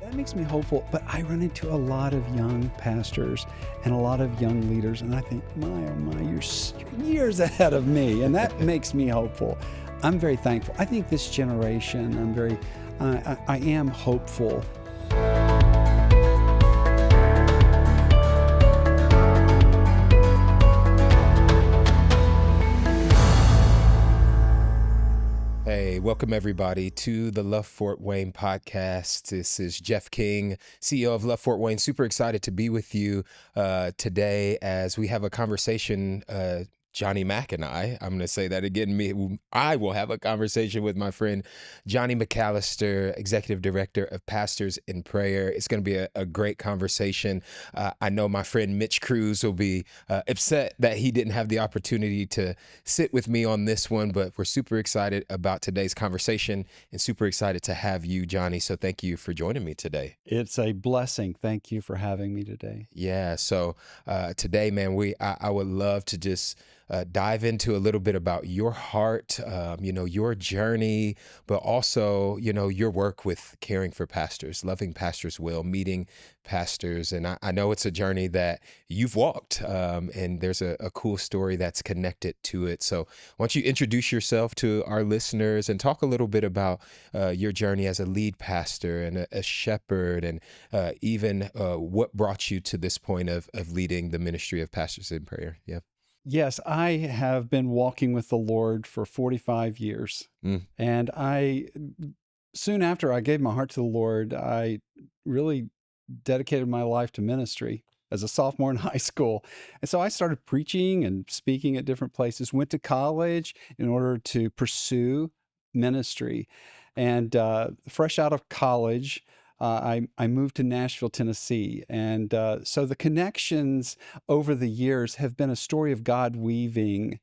That makes me hopeful, but I run into a lot of young pastors and a lot of young leaders, and I think, my, oh my, you're years ahead of me, and that makes me hopeful. I'm very thankful. I think this generation, I am hopeful. Hey, welcome everybody to the Love Fort Wayne podcast. This is Jeff King, CEO of Love Fort Wayne. Super excited to be with you today as we have a conversation. Johnny Mack and I'm going to say that again. I will have a conversation with my friend Johnny McCallister, Executive Director of Pastors in Prayer. It's going to be a great conversation. I know my friend Mitch Cruz will be upset that he didn't have the opportunity to sit with me on this one, but we're super excited about today's conversation and super excited to have you, Johnny. So thank you for joining me today. It's a blessing. Thank you for having me today. Yeah. So today, man, I would love to just dive into a little bit about your heart, your journey, but also, your work with caring for pastors, loving pastors well, meeting pastors. And I know it's a journey that you've walked, and there's a cool story that's connected to it. So why don't you introduce yourself to our listeners and talk a little bit about your journey as a lead pastor and a shepherd, and even what brought you to this point of leading the ministry of Pastors in Prayer. Yeah. Yes, I have been walking with the Lord for 45 years. And soon after I gave my heart to the Lord, I really dedicated my life to ministry as a sophomore in high school. And so I started preaching and speaking at different places, went to college in order to pursue ministry. And fresh out of college, I moved to Nashville, Tennessee. And so the connections over the years have been a story of God weaving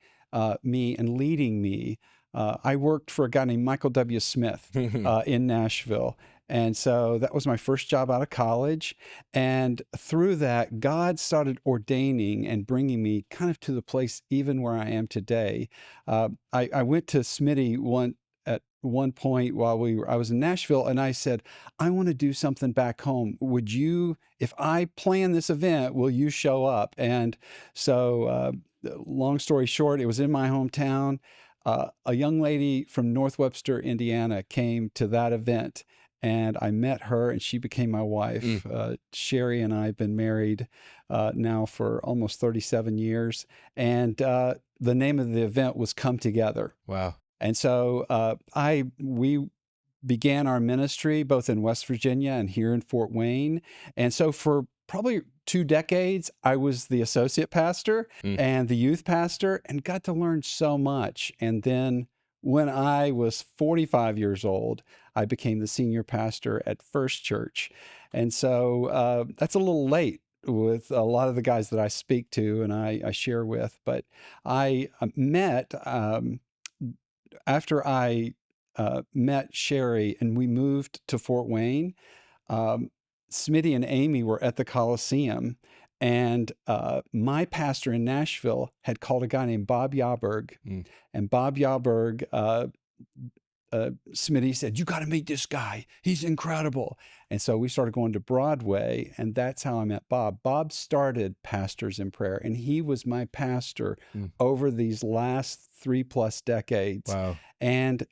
me and leading me. I worked for a guy named Michael W. Smith in Nashville. And so that was my first job out of college. And through that, God started ordaining and bringing me kind of to the place even where I am today. I went to Smitty at one point while I was in Nashville, and I said, I want to do something back home. Would you, if I plan this event, will you show up? And so, long story short, it was in my hometown. A young lady from North Webster, Indiana, came to that event, and I met her, and she became my wife. Sherry and I have been married now for almost 37 years, and the name of the event was Come Together. Wow. And so we began our ministry both in West Virginia and here in Fort Wayne. And so for probably 2 decades, I was the associate pastor and the youth pastor, and got to learn so much. And then when I was 45 years old, I became the senior pastor at First Church. And so that's a little late with a lot of the guys that I speak to and I share with. But I met... after I met Sherry and we moved to Fort Wayne, Smitty and Amy were at the Coliseum, and my pastor in Nashville had called a guy named Bob Yauberg, and Bob Yauberg, Smitty said, you got to meet this guy. He's incredible. And so we started going to Broadway, and that's how I met Bob. Bob started Pastors in Prayer, and he was my pastor over these last 3+ decades. Wow. And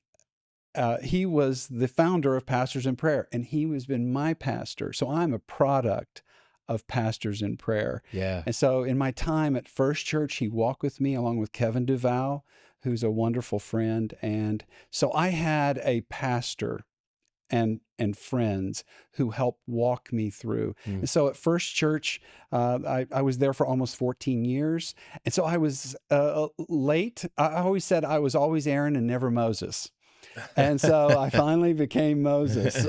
he was the founder of Pastors in Prayer, and he has been my pastor. So I'm a product of Pastors in Prayer. Yeah. And so in my time at First Church, he walked with me along with Kevin Duval, who's a wonderful friend. And so I had a pastor and friends who helped walk me through. And so at First Church, I was there for almost 14 years. And so I was late. I always said I was always Aaron and never Moses. And so I finally became Moses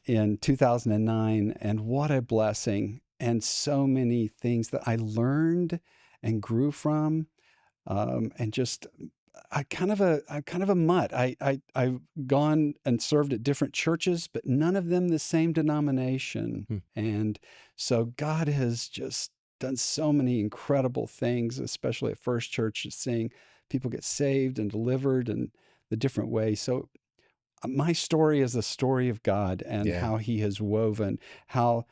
in 2009. And what a blessing. And so many things that I learned and grew from. And just I'm kind of a mutt. I've gone and served at different churches, but none of them the same denomination. And so God has just done so many incredible things, especially at First Church, seeing people get saved and delivered and the different ways. So my story is a story of God and Yeah. how He has woven, how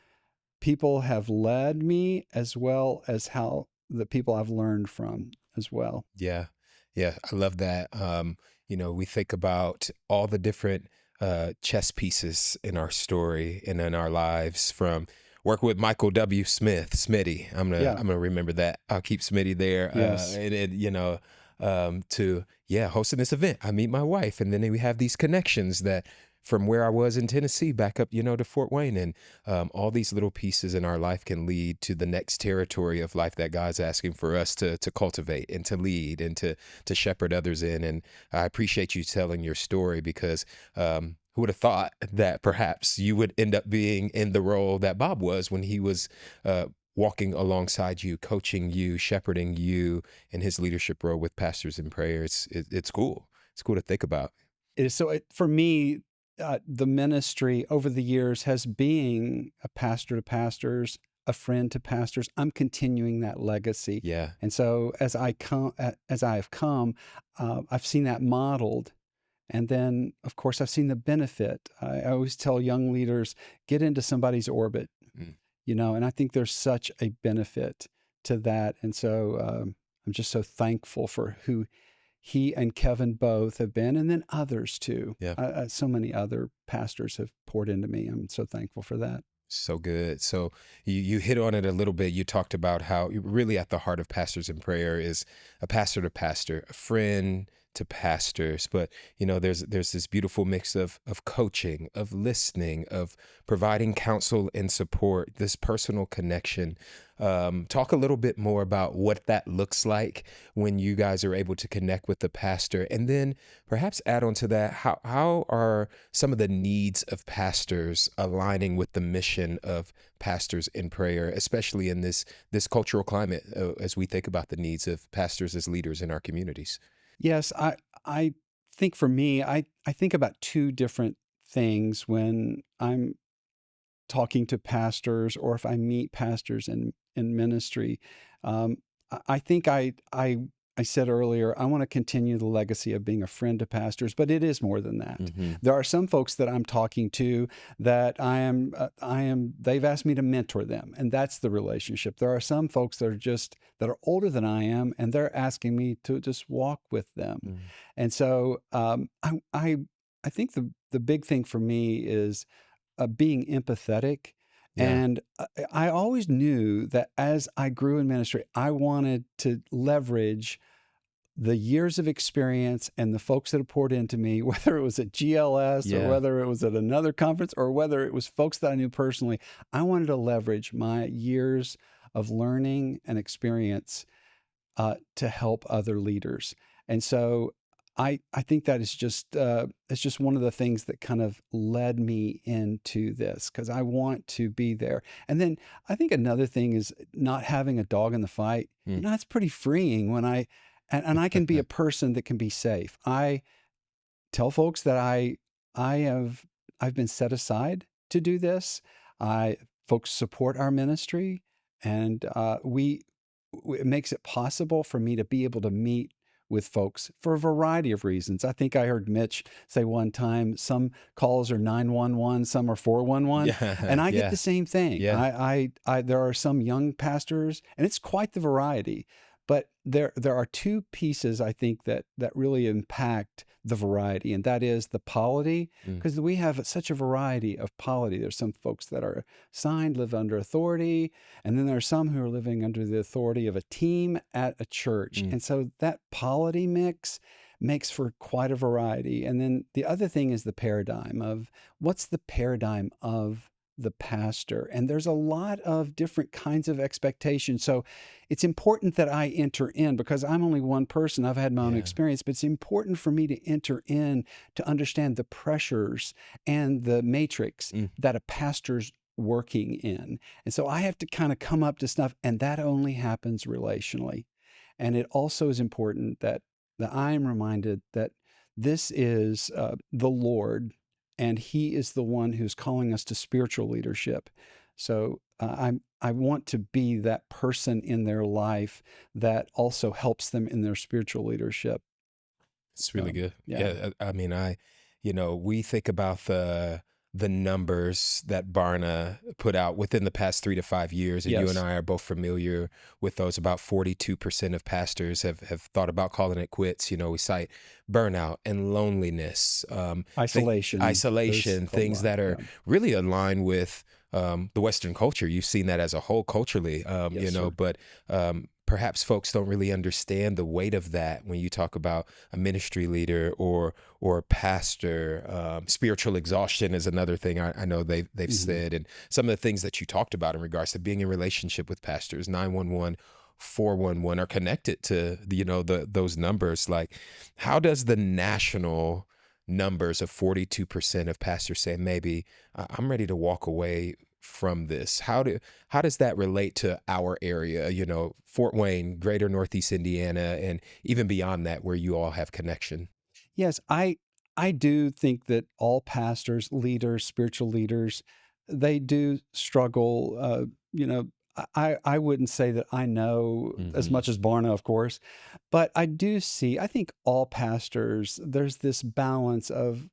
people have led me, as well as how the people I've learned from as well. Yeah. Yeah. I love that. We think about all the different chess pieces in our story and in our lives, from working with Michael W. Smith, Smitty. Yeah. I'm gonna remember that. I'll keep Smitty there. Yes. To hosting this event. I meet my wife, and then we have these connections that from where I was in Tennessee back up, to Fort Wayne. And all these little pieces in our life can lead to the next territory of life that God's asking for us to cultivate and to lead and to shepherd others in. And I appreciate you telling your story, because who would have thought that perhaps you would end up being in the role that Bob was when he was walking alongside you, coaching you, shepherding you in his leadership role with Pastors in Prayer. It's cool. It's cool to think about. It is. So for me, the ministry over the years has been a pastor to pastors, a friend to pastors. I'm continuing that legacy. Yeah. And so as I have come, I've seen that modeled. And then, of course, I've seen the benefit. I always tell young leaders, get into somebody's orbit, Mm. and I think there's such a benefit to that. And so I'm just so thankful for who he and Kevin both have been, and then others too. Yeah. So many other pastors have poured into me. I'm so thankful for that. So good. So you hit on it a little bit. You talked about how really at the heart of Pastors in Prayer is a pastor to pastor, a friend to pastors. But there's this beautiful mix of coaching, of listening, of providing counsel and support, this personal connection. Talk a little bit more about what that looks like when you guys are able to connect with the pastor, and then perhaps add on to that, how are some of the needs of pastors aligning with the mission of Pastors in Prayer, especially in this cultural climate, as we think about the needs of pastors as leaders in our communities? Yes, I think for me, I think about two different things when I'm talking to pastors, or if I meet pastors in ministry. I think I said earlier, I want to continue the legacy of being a friend to pastors, but it is more than that. Mm-hmm. There are some folks that I'm talking to that they've asked me to mentor them, and that's the relationship. There are some folks that are older than I am, and they're asking me to just walk with them. Mm-hmm. And so I think the big thing for me is being empathetic. Yeah. And I always knew that as I grew in ministry, I wanted to leverage the years of experience and the folks that have poured into me, whether it was at GLS or Yeah. whether it was at another conference or whether it was folks that I knew personally. I wanted to leverage my years of learning and experience to help other leaders. And so I think that is just it's just one of the things that kind of led me into this, because I want to be there. And then I think another thing is not having a dog in the fight. Mm. It's pretty freeing when and I can be a person that can be safe. I tell folks that I've been set aside to do this. I Folks support our ministry, and it makes it possible for me to be able to meet with folks for a variety of reasons. I think I heard Mitch say one time, some calls are 911, some are 411, and Yeah. I get Yeah. the same thing. Yeah. There are some young pastors, and it's quite the variety. But there are two pieces I think that really impact the variety, and that is the polity, Mm. because we have such a variety of polity. There's some folks that are signed, live under authority, and then there are some who are living under the authority of a team at a church. Mm. And so that polity mix makes for quite a variety. And then the other thing is the paradigm of what's the paradigm of the pastor. And there's a lot of different kinds of expectations. So it's important that I enter in, because I'm only one person. I've had my own Yeah. experience, but it's important for me to enter in to understand the pressures and the matrix Mm. that a pastor's working in. And so I have to kind of come up to snuff, and that only happens relationally. And it also is important that I am reminded that this is the Lord, and He is the one who's calling us to spiritual leadership. So I want to be that person in their life that also helps them in their spiritual leadership. It's really So good. yeah, Yeah. I mean, we think about the numbers that Barna put out within the past 3 to 5 years, and you and Yes. I are both familiar with those. About 42% of pastors have thought about calling it quits. We cite burnout and loneliness, Isolation. There's isolation, a things lot. that are Yeah. really aligned with the Western culture. You've seen that as a whole culturally, Yes, sir. but perhaps folks don't really understand the weight of that when you talk about a ministry leader or a pastor. Spiritual exhaustion is another thing I know they've Hmm. said, and some of the things that you talked about in regards to being in relationship with pastors. 911, 411 are connected to those numbers. Like, how does the national numbers of 42% of pastors say, maybe I'm ready to walk away from this? How does that relate to our area, Fort Wayne, greater Northeast Indiana, and even beyond that, where you all have connection? Yes, I do think that all pastors, leaders, spiritual leaders, they do struggle. I wouldn't say that I know as Hmm. much as Barna, of course, but I do see. I think all pastors. There's this balance of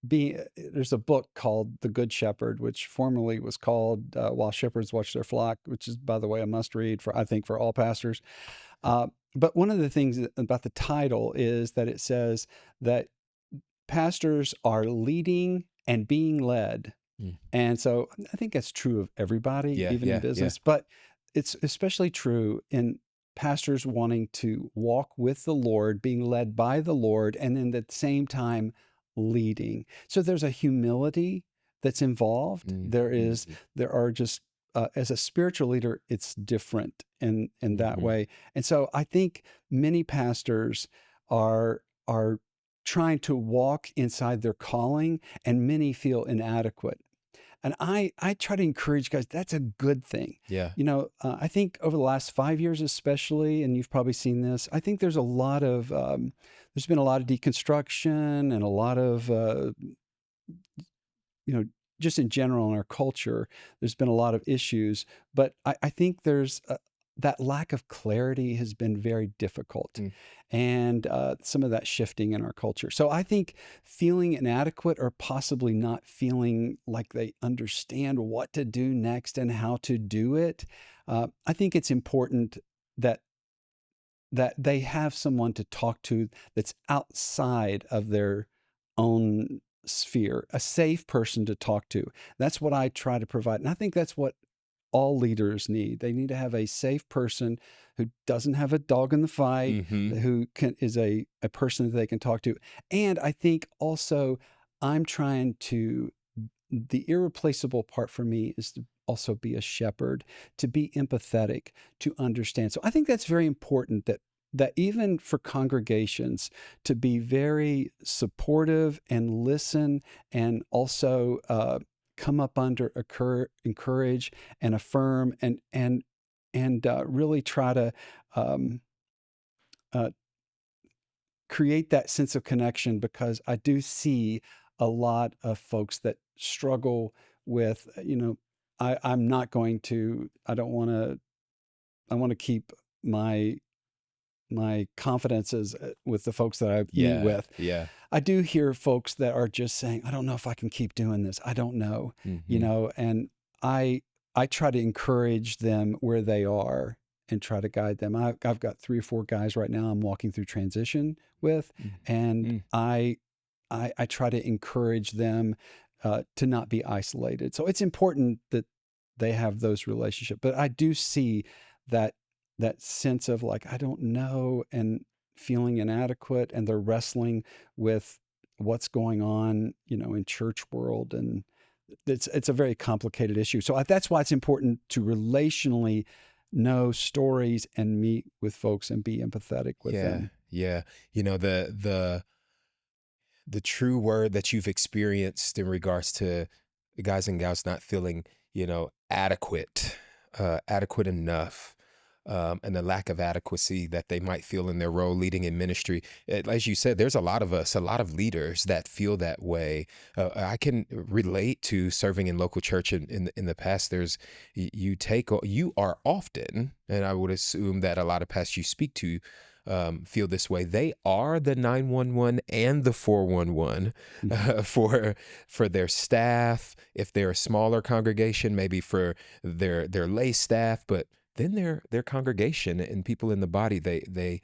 being. There's a book called The Good Shepherd, which formerly was called While Shepherds Watch Their Flock, which is, by the way, a must read for, I think, for all pastors. But one of the things about the title is that it says that pastors are leading and being led. Mm. And so I think that's true of everybody, Yeah, even in yeah, yeah. business, but it's especially true in pastors wanting to walk with the Lord, being led by the Lord, and then at the same time leading. So there's a humility that's involved. Mm-hmm. There are just, as a spiritual leader, it's different in that Hmm. way. And so I think many pastors are trying to walk inside their calling, and many feel inadequate. And I try to encourage guys, that's a good thing. Yeah. I think over the last 5 years, especially, and you've probably seen this, I think there's been a lot of deconstruction and a lot of, you know, just in general in our culture, there's been a lot of issues. But I think that lack of clarity has been very difficult, Mm. and some of that shifting in our culture. So I think feeling inadequate or possibly not feeling like they understand what to do next and how to do it, I think it's important that they have someone to talk to that's outside of their own sphere, a safe person to talk to. That's what I try to provide. And I think that's what all leaders need. They need to have a safe person who doesn't have a dog in the fight, Hmm. is a person that they can talk to. And I think also I'm trying to the irreplaceable part for me is to also be a shepherd, to be empathetic, to understand. So I think that's very important, that even for congregations to be very supportive and listen, and also come up under, encourage and affirm, and really try to um, uh, create that sense of connection, because I do see a lot of folks that struggle with, I'm not going to, I don't want to, I want to keep my confidences with the folks that I meet Yeah, with. yeah. I do hear folks that are just saying, I don't know if I can keep doing this. I don't know, Hmm. and I I try to encourage them where they are and try to guide them. I've got 3 or 4 guys right now I'm walking through transition with, and Mm. I try to encourage them to not be isolated. So it's important that they have those relationships. But I do see that sense of like, I don't know, and feeling inadequate, and they're wrestling with what's going on, in church world, and it's a very complicated issue. So that's why it's important to relationally know stories and meet with folks and be empathetic with Yeah, them. yeah. The true word that you've experienced in regards to the guys and gals not feeling, adequate, adequate enough, and the lack of adequacy that they might feel in their role leading in ministry. As you said, there's a lot of us, a lot of leaders that feel that way. I can relate to serving in local church in the past. You are often, and I would assume that a lot of pastors you speak to feel this way. They are the 911 and the 411 for their staff. If they're a smaller congregation, maybe for their lay staff, but then their congregation and people in the body, they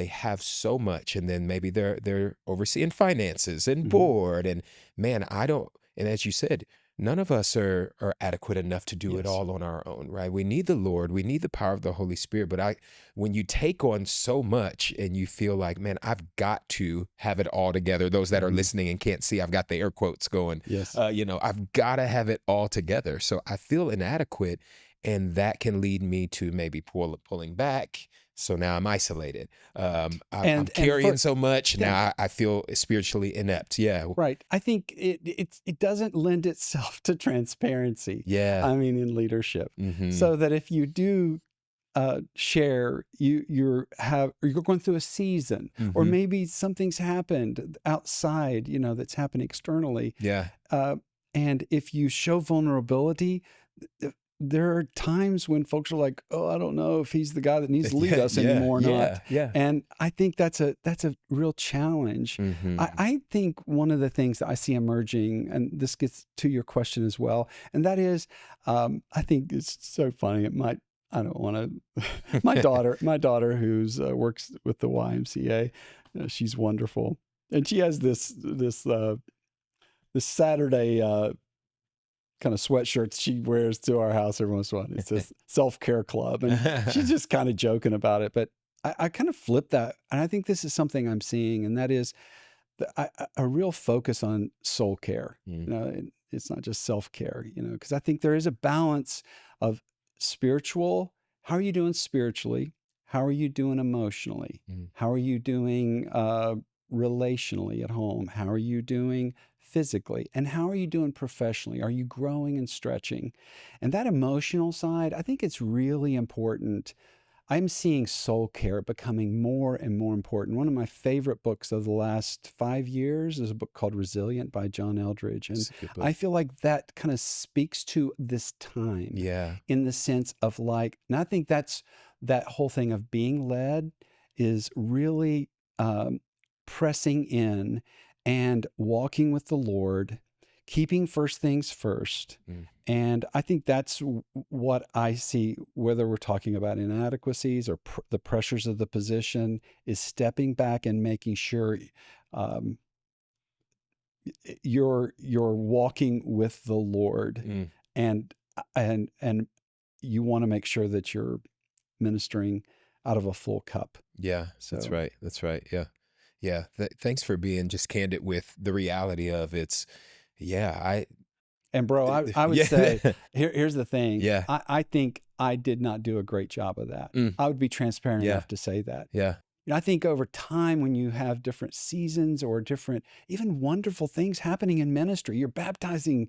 have so much, and then maybe they're overseeing finances and board, and man, and as you said, none of us are adequate enough to do it Yes. all on our own, right? We need the Lord, we need the power of the Holy Spirit, but when you take on so much and you feel like, man, I've got to have it all together. Those that are listening and can't see, I've got the air quotes going. Yes. I've got to have it all together. So I feel inadequate, and that can lead me to maybe pulling back. So now I'm isolated. I'm carrying so much. Now I feel spiritually inept. Yeah. Right. I think it doesn't lend itself to transparency. Yeah. I mean, in leadership. Mm-hmm. So that if you do share, you're going through a season, or maybe something's happened outside, that's happening externally. Yeah. And if you show vulnerability, there are times when folks are like, "Oh, I don't know if he's the guy that needs to lead us anymore or not." Yeah. And I think that's a real challenge. I think one of the things that I see emerging, and this gets to your question as well, and that is, I think it's so funny. I don't want to. My daughter, who's works with the YMCA, she's wonderful, and she has this Saturday kind of sweatshirts she wears to our house every once in a while. It's a self-care club, and she's just kind of joking about it. But I kind of flip that, and I think this is something I'm seeing, and that is a real focus on soul care. It's not just self-care, because I think there is a balance of spiritual. How are you doing spiritually? How are you doing emotionally? How are you doing relationally at home? How are you doing physically? And how are you doing professionally? Are you growing and stretching? And that emotional side, I think it's really important. I'm seeing soul care becoming more and more important. One of my favorite books of the last 5 years is a book called Resilient by John Eldredge. And I feel like that kind of speaks to this time. Yeah. In the sense of and I think that whole thing of being led is really pressing in and walking with the Lord, keeping first things first. And I think that's what I see, whether we're talking about inadequacies or the pressures of the position, is stepping back and making sure you're walking with the Lord, and you want to make sure that you're ministering out of a full cup. Yeah, that's right. That's right. Yeah. Yeah. Thanks for being just candid with the reality of it's. Yeah. And bro, I would say, here's the thing. Yeah. I think I did not do a great job of that. I would be transparent enough to say that. Yeah. I think over time, when you have different seasons or different, even wonderful things happening in ministry, you're baptizing,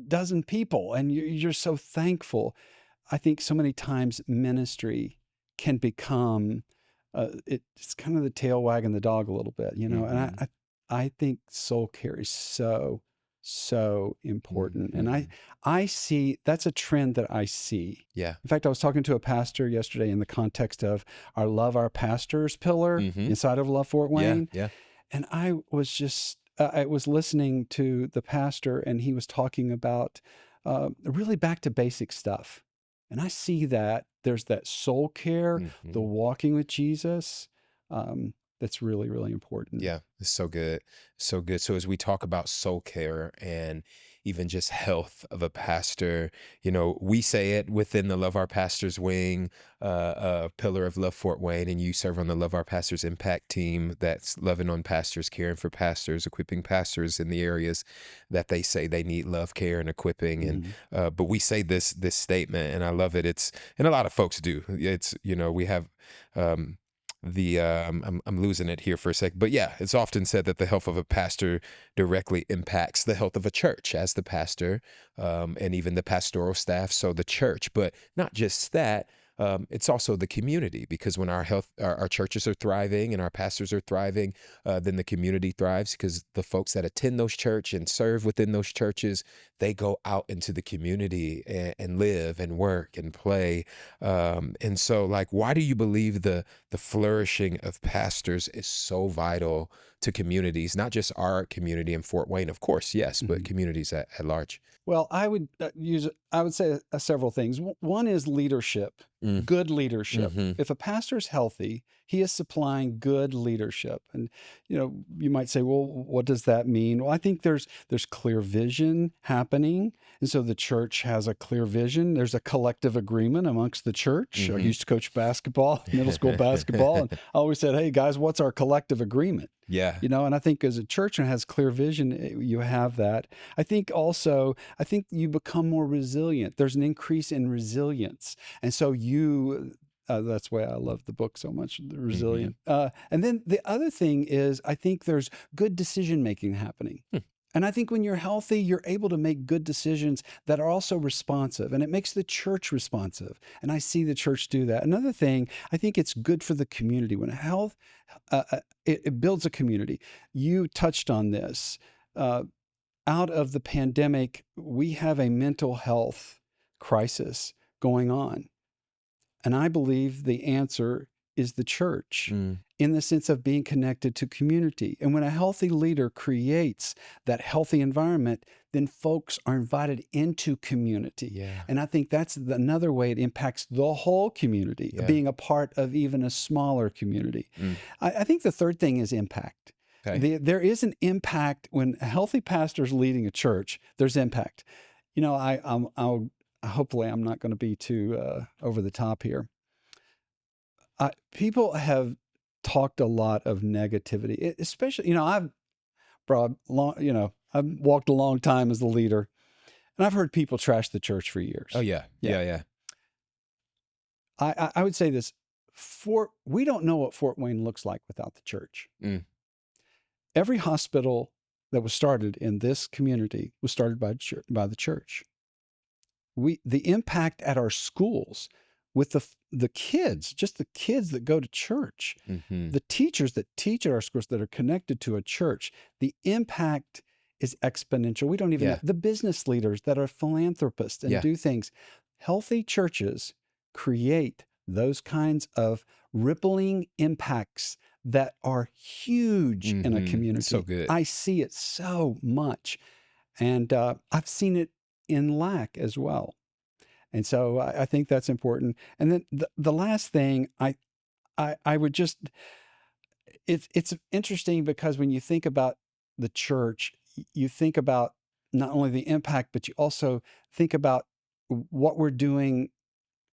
dozen people, and you're so thankful. I think so many times ministry can become, it's kind of the tail wagging the dog a little bit, and I think soul care is so important. And I see that's a trend that I see. Yeah. In fact, I was talking to a pastor yesterday in the context of our Love Our Pastors pillar inside of Love Fort Wayne. Yeah. And I was listening to the pastor, and he was talking about really back to basic stuff. And I see that there's that soul care, the walking with Jesus. That's really, really important. Yeah, it's so good. So good. So as we talk about soul care and even just health of a pastor, we say it within the Love Our Pastors wing, pillar of Love Fort Wayne, and you serve on the Love Our Pastors impact team that's loving on pastors, caring for pastors, equipping pastors in the areas that they say they need love, care, and equipping. And but we say this statement, and I love it. And a lot of folks do. It's we have. I'm losing it here for a sec, but yeah, it's often said that the health of a pastor directly impacts the health of a church as the pastor, and even the pastoral staff. So the church, but not just that. It's also the community, because when our churches are thriving and our pastors are thriving, then the community thrives, because the folks that attend those churches and serve within those churches, they go out into the community and live and work and play. And so, like, why do you believe the flourishing of pastors is so vital to communities, not just our community in Fort Wayne, of course, yes, but communities at large? Well, I would I would say several things. One is leadership, Mm. good leadership. Hmm. If a pastor is healthy, he is supplying good leadership. And, you might say, well, what does that mean? Well, I think there's clear vision happening. And so the church has a clear vision. There's a collective agreement amongst the church. I used to coach basketball, middle school basketball, and I always said, hey, guys, what's our collective agreement? Yeah. And I think as a church that has clear vision, you have that. I think you become more resilient. There's an increase in resilience. And so that's why I love the book so much, The Resilient. And then the other thing is, I think there's good decision making happening. And I think when you're healthy, you're able to make good decisions that are also responsive, and it makes the church responsive. And I see the church do that. Another thing, I think it's good for the community. When it builds a community. You touched on this. Out of the pandemic, we have a mental health crisis going on. And I believe the answer is the church in the sense of being connected to community. And when a healthy leader creates that healthy environment, then folks are invited into community. Yeah. And I think that's another way it impacts the whole community, being a part of even a smaller community. I think the third thing is impact. Okay. There is an impact when a healthy pastor is leading a church. There's impact. Hopefully I'm not going to be too over the top here. People have talked a lot of negativity, especially, I've walked a long time as the leader, and I've heard people trash the church for years. Oh, yeah. Yeah. I would say this: we don't know what Fort Wayne looks like without the church. Every hospital that was started in this community was started by the church. The impact at our schools with the kids, just the kids that go to church, the teachers that teach at our schools that are connected to a church, the impact is exponential. We don't even know the business leaders that are philanthropists and do things. Healthy churches create those kinds of rippling impacts that are huge in a community. So good. I see it so much. And I've seen it in lack as well. And so I think that's important. And then the last thing I would just, it's interesting because when you think about the church, you think about not only the impact, but you also think about what we're doing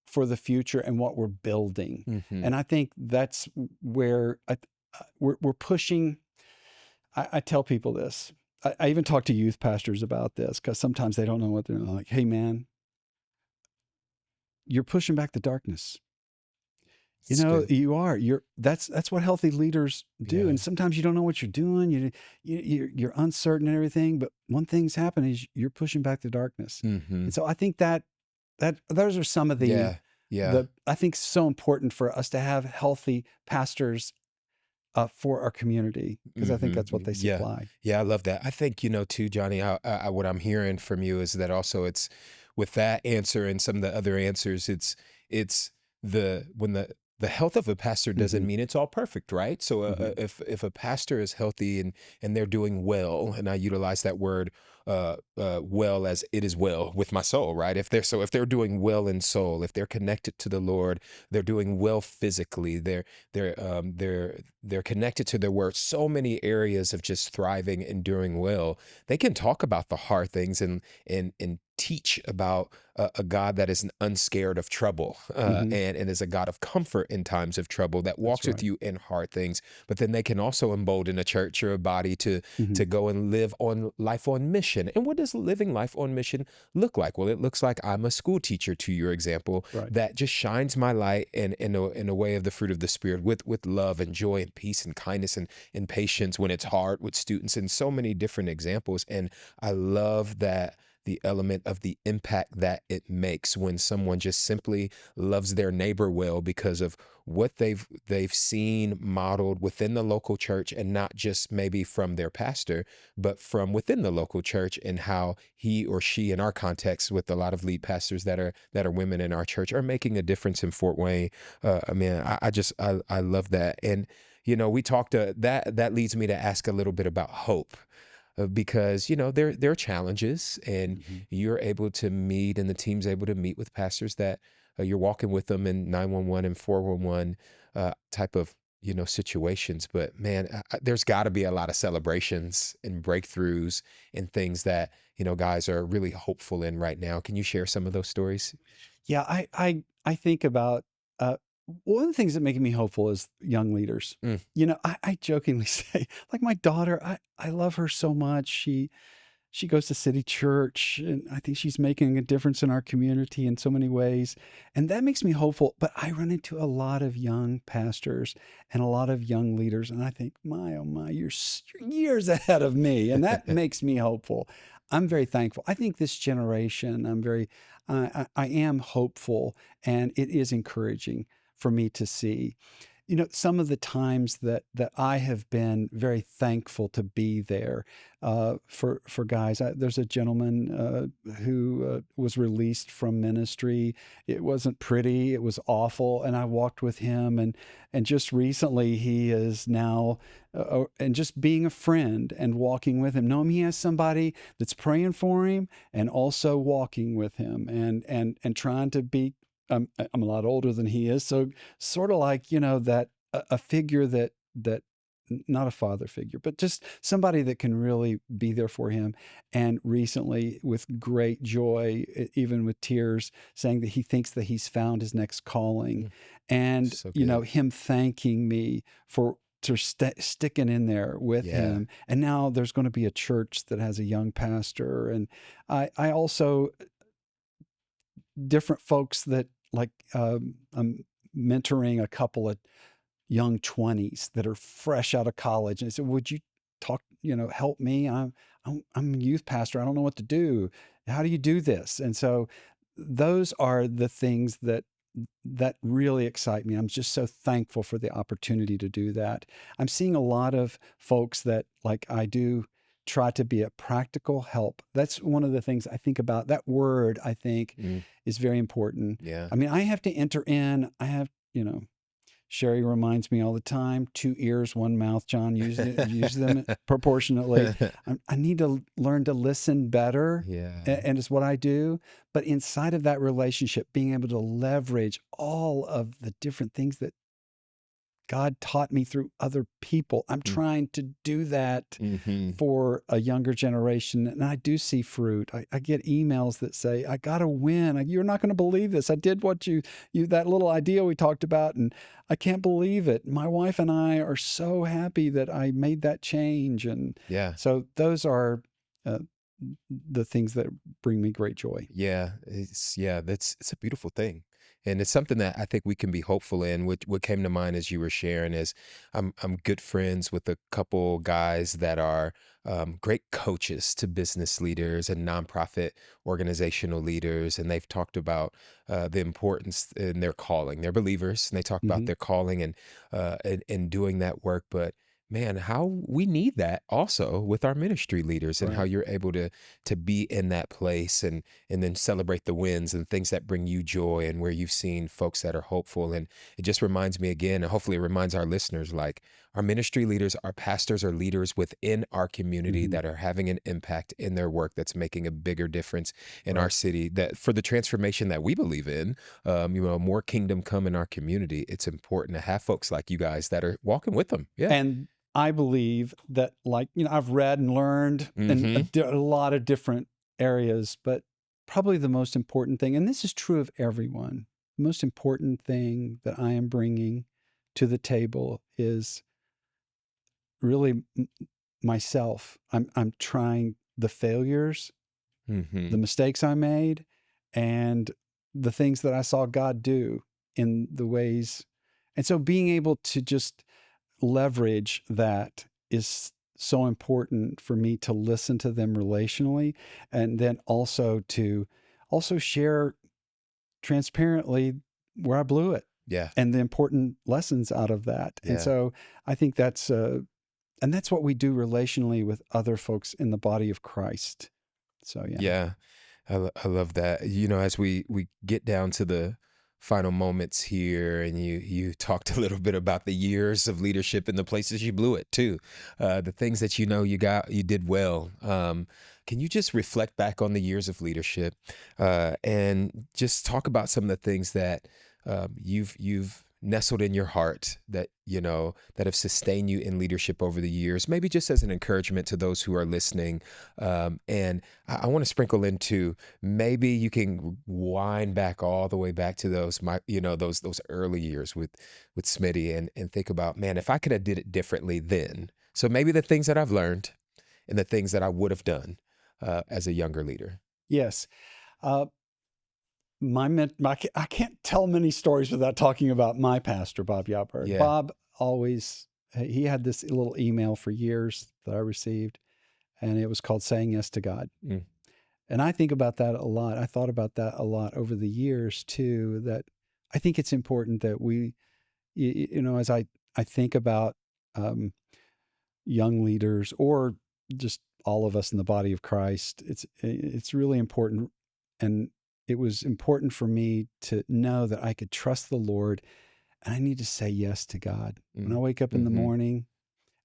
for the future and what we're building. And I think that's where we're pushing. I tell people this. I even talk to youth pastors about this because sometimes they don't know what they're doing. Like, hey, man, you're pushing back the darkness. You are. That's what healthy leaders do. Yeah. And sometimes you don't know what you're doing. You're uncertain and everything. But one thing's happening is you're pushing back the darkness. And so I think that those are some of the I think so important for us to have healthy pastors for our community, because I think that's what they supply. Yeah, I love that. I think, too, Johnny, what I'm hearing from you is that also it's with that answer and some of the other answers, it's when the health of a pastor doesn't mean it's all perfect, right? So if a pastor is healthy and they're doing well, and I utilize that word well as it is well with my soul, right? If they're doing well in soul, if they're connected to the Lord, they're doing well physically, they're connected to their word. So many areas of just thriving and doing well. They can talk about the hard things and teach about a God that is unscared of trouble and is a God of comfort in times of trouble, that walks with you in hard things. But then they can also embolden a church or a body to go and live on life on mission. And what does living life on mission look like? Well, it looks like I'm a school teacher, to your example, that just shines my light in a way of the fruit of the Spirit with love and joy and peace and kindness and patience when it's hard with students, and so many different examples. And I love that the element of the impact that it makes when someone just simply loves their neighbor well because of what they've seen modeled within the local church, and not just maybe from their pastor, but from within the local church, and how he or she, in our context with a lot of lead pastors that are women in our church, are making a difference in Fort Wayne. I mean, I love that. And we talked that leads me to ask a little bit about hope, because there are challenges, and Hmm. you're able to meet, and the team's able to meet with pastors that you're walking with them in 911 and 411 type of situations. But man, there's got to be a lot of celebrations and breakthroughs and things that guys are really hopeful in right now. Can you share some of those stories? Yeah, I think about uh, one of the things that make me hopeful is young leaders. Mm, I jokingly say, like my daughter, I love her so much. She goes to City Church, and I think she's making a difference in our community in so many ways. And that makes me hopeful. But I run into a lot of young pastors and a lot of young leaders, and I think, my, oh my, you're years ahead of me. And that makes me hopeful. I'm very thankful. I think this generation, I am hopeful, and it is encouraging for me to see. Some of the times that I have been very thankful to be there for guys. There's a gentleman who was released from ministry. It wasn't pretty. It was awful. And I walked with him, and just recently he is now, and just being a friend and walking with him, knowing he has somebody that's praying for him and also walking with him, and trying to be. I'm a lot older than he is, so sort of like that a figure that not a father figure, but just somebody that can really be there for him. And recently, with great joy, even with tears, saying that he thinks that he's found his next calling, mm, and so good. him thanking me for sticking in there with Yeah. him. And now there's going to be a church that has a young pastor, and I also different folks that like I'm mentoring a couple of young 20s that are fresh out of college. And I said, would you help me? I'm a youth pastor. I don't know what to do. How do you do this? And so those are the things that really excite me. I'm just so thankful for the opportunity to do that. I'm seeing a lot of folks that, like I do, try to be a practical help. That's one of the things I think about. That word, I think, Mm, is very important. yeah. I mean, I have to enter in. I have, Sherry reminds me all the time, two ears, one mouth, John, use them proportionately. I need to learn to listen better, Yeah. and it's what I do. But inside of that relationship, being able to leverage all of the different things that God taught me through other people. I'm Mm, trying to do that mhm. for a younger generation. And I do see fruit. I get emails that say, I got to win. You're not going to believe this. I did what that little idea we talked about, and I can't believe it. My wife and I are so happy that I made that change. And Yeah. so those are uh, the things that bring me great joy. Yeah, it's a beautiful thing. And it's something that I think we can be hopeful in. What came to mind as you were sharing is I'm good friends with a couple guys that are great coaches to business leaders and nonprofit organizational leaders, and they've talked about the importance in their calling. They're believers, and they talk about Hmm. their calling and doing that work. But man, how we need that also with our ministry leaders, and how Right. you're able to be in that place, and then celebrate the wins and things that bring you joy, and where you've seen folks that are hopeful. And it just reminds me again, and hopefully it reminds our listeners, like our ministry leaders, our pastors, are leaders within our community Hmm. that are having an impact in their work that's making a bigger difference in our Right. city, that for the transformation that we believe in, more kingdom come in our community. It's important to have folks like you guys that are walking with them. Yeah. And I believe that, like, I've read and learned in Mm-hmm. a lot of different areas, but probably the most important thing, and this is true of everyone, the most important thing that I am bringing to the table is really myself. I'm trying the failures, Mm-hmm. the mistakes I made, and the things that I saw God do in the ways. And so being able to just leverage that is so important for me to listen to them relationally, and then also to share transparently where I blew it Yeah. and the important lessons out of that. And Yeah. so I think that's what we do relationally with other folks in the body of Christ. So yeah. Yeah. I love that. As we get down to the final moments here, and you talked a little bit about the years of leadership and the places you blew it too, the things that you did well. Can you just reflect back on the years of leadership, and just talk about some of the things that you've nestled in your heart that have sustained you in leadership over the years, maybe just as an encouragement to those who are listening. And I want to sprinkle into, maybe you can wind back all the way back to those early years with Smitty, and think about, man, if I could have did it differently then. So maybe the things that I've learned and the things that I would have done as a younger leader. Yes. Uh, I can't tell many stories without talking about my pastor, Bob Yalberg. Yeah. Bob he had this little email for years that I received, and it was called Saying Yes to God. Mm. And I think about that a lot. I thought about that a lot over the years too, that I think it's important that we, as I think about young leaders, or just all of us in the body of Christ, it's really important. And it was important for me to know that I could trust the Lord, and I need to say yes to God. When I wake up in the morning,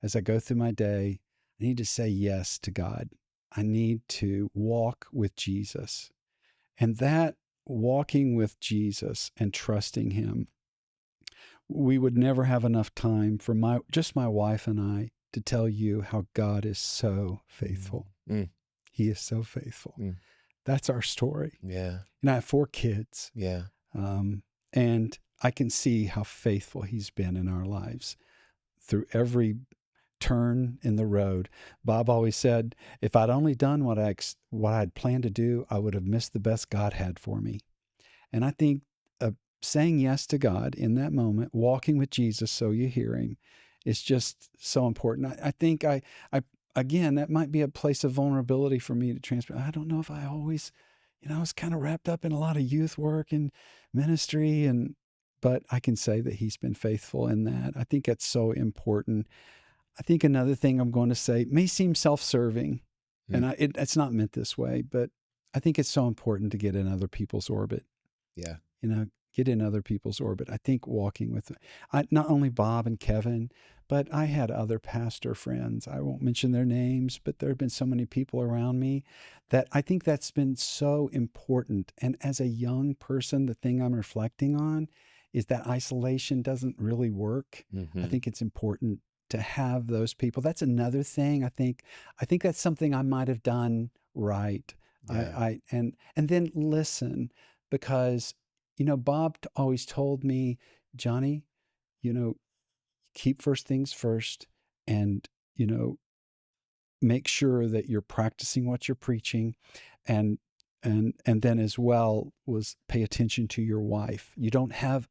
as I go through my day, I need to say yes to God. I need to walk with Jesus. And that walking with Jesus and trusting him, we would never have enough time for my wife and I to tell you how God is so faithful. Mm. He is so faithful. Mm. That's our story. Yeah. And I have 4 kids. Yeah. And I can see how faithful he's been in our lives through every turn in the road. Bob always said, if I'd only done what I'd planned to do, I would have missed the best God had for me. And I think saying yes to God in that moment, walking with Jesus so you hear him, is just so important. I think again, that might be a place of vulnerability for me to transfer. I don't know if I always, I was kind of wrapped up in a lot of youth work and ministry, but I can say that he's been faithful in that. I think that's so important. I think another thing I'm going to say may seem self-serving, and it's not meant this way, but I think it's so important to get in other people's orbit. Yeah. Get in other people's orbit. I think walking with not only Bob and Kevin, but I had other pastor friends. I won't mention their names, but there have been so many people around me that I think that's been so important. And as a young person, the thing I'm reflecting on is that isolation doesn't really work. I think it's important to have those people. That's another thing. I think that's something I might have done right. Yeah. And then listen, because Bob always told me, Johnny, keep first things first, and make sure that you're practicing what you're preaching, and then as well was pay attention to your wife. You don't have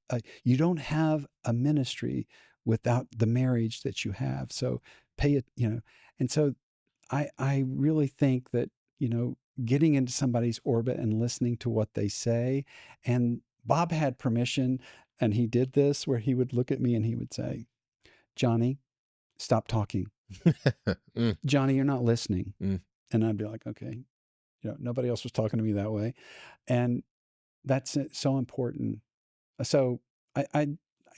a ministry without the marriage that you have. So pay it, and so I really think that, getting into somebody's orbit and listening to what they say. And Bob had permission, and he did this, where he would look at me and he would say, Johnny, stop talking. Johnny, you're not listening. And I'd be like, okay, nobody else was talking to me that way. And that's so important. So I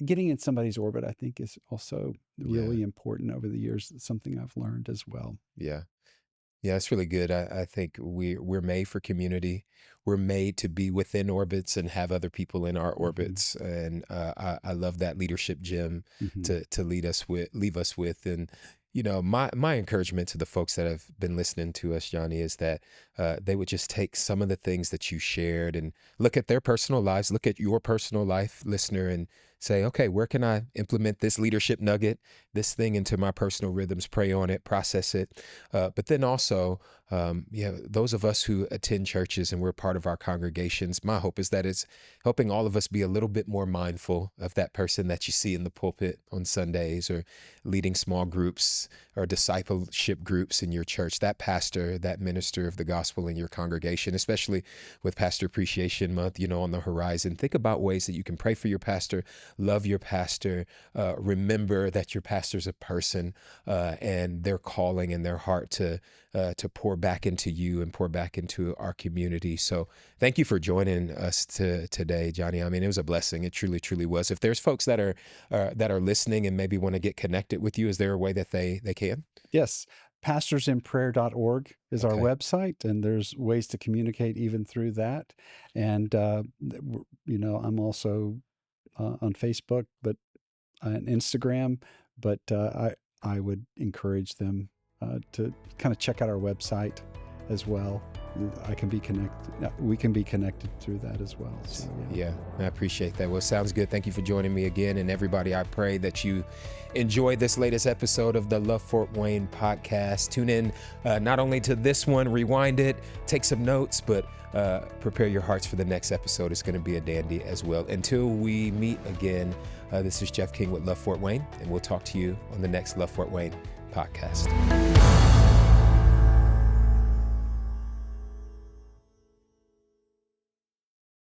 getting in somebody's orbit, I think, is also really important over the years. It's something I've learned as well. Yeah. Yeah, it's really good. I think we're made for community. We're made to be within orbits and have other people in our orbits. And I love that leadership gem to leave us with. And my encouragement to the folks that have been listening to us, Johnny, is that they would just take some of the things that you shared and look at their personal lives, look at your personal life, listener, and say, okay, where can I implement this leadership nugget, this thing into my personal rhythms, pray on it, process it. But then also, those of us who attend churches and we're part of our congregations, my hope is that it's helping all of us be a little bit more mindful of that person that you see in the pulpit on Sundays or leading small groups or discipleship groups in your church, that pastor, that minister of the gospel in your congregation, especially with Pastor Appreciation Month, on the horizon. Think about ways that you can pray for your pastor, love your pastor, remember that your pastor's a person, and their calling and their heart to pour back into you and pour back into our community. So thank you for joining us today, Johnny. I mean, it was a blessing. It truly, truly was. If there's folks that are listening and maybe want to get connected with you, is there a way that they can? Yes. pastorsinprayer.org is our Okay. website, and there's ways to communicate even through that. And, I'm also on Facebook, but on Instagram, but I would encourage them to kind of check out our website as well. We can be connected through that as well. So, yeah, I appreciate that. Well, sounds good. Thank you for joining me again. And everybody, I pray that you enjoyed this latest episode of the Love Fort Wayne podcast. Tune in not only to this one, rewind it, take some notes, but prepare your hearts for the next episode. It's going to be a dandy as well. Until we meet again, this is Jeff King with Love Fort Wayne, and we'll talk to you on the next Love Fort Wayne podcast.